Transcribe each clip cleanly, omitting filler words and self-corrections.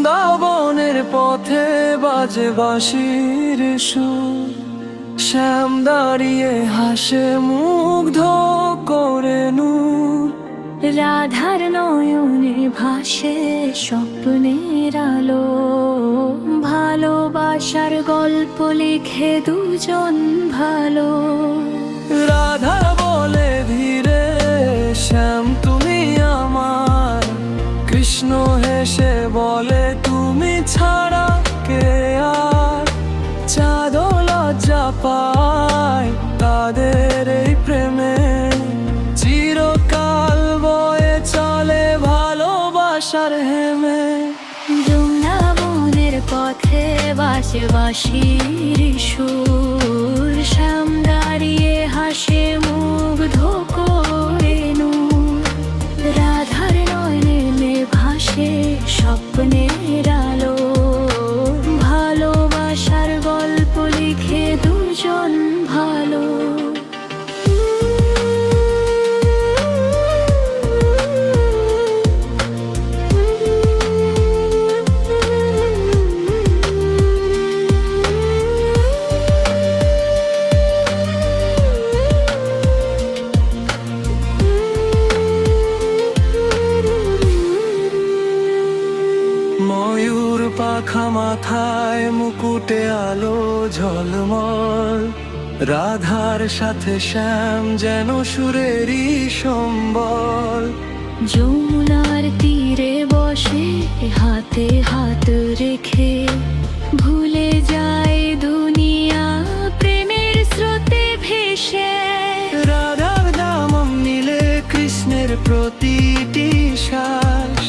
বৃন্দাবনের পথে বাজে বাঁশির সুর, শ্যাম দাঁড়িয়ে হাসে মুগ্ধ করে নূর। রাধার নয়নে ভাসে স্বপ্নের আলো, ভালোবাসার গল্প লিখে দুজন ভালো। রাধা বলে ধীরে, শ্যাম তুমি আমার। কৃষ্ণ হেসে বলে তুমি ছাড়া কে আর। চাঁদ লজ্জা পায় তাদের এই প্রেমে, চিরকাল বয়ে চলে ভালোবাসার হেমে। বৃন্দাবনের পথে বাজে বাঁশির সুর, শ্যাম দাঁড়িয়ে হাসে মুগ্ধ করে নূর। রাধার নয়নে ভাসে স্বপ্নের আলো, ভালোবাসার গল্প লিখে দুজন ভালো। ময়ূর পাখা মাথায়, মুকুটে আলো ঝলমল। রাধার সাথে শ্যাম যেন সুরেরই সম্বল। যমুনার তীরে বসে হাতে হাত রেখে, ভুলে যায় দুনিয়া প্রেমের স্রোতে ভেসে। রাধার দামম নিলে কৃষ্ণের প্রতিটি শ্বাস,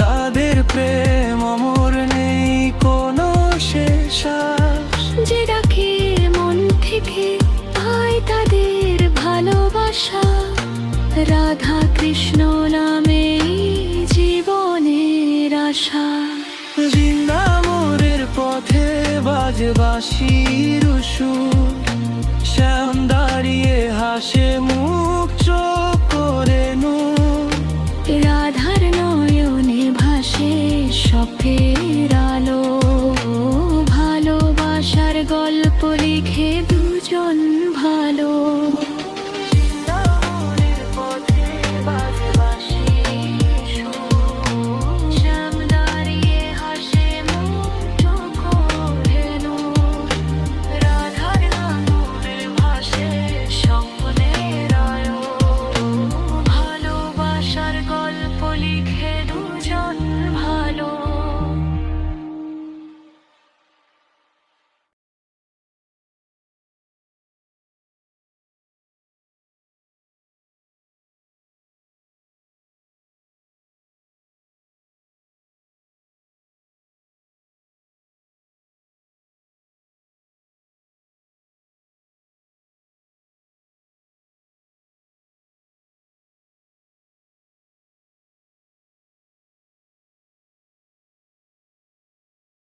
তাদের প্রেম অমর নেই কোনো শেষ। যে ডাকে মন থেকে পায় তাদের ভালোবাসা, রাধা কৃষ্ণ নামে জীবনের আশা। বৃন্দাবনের পথে বাজে বাঁশির সুর, শ্যাম দাঁড়িয়ে হাসে মুখ চোখ করে নূর। রাধার নয়নে ভাসে স্বপ্নের আলো, ভালোবাসার গল্প লিখে দুজন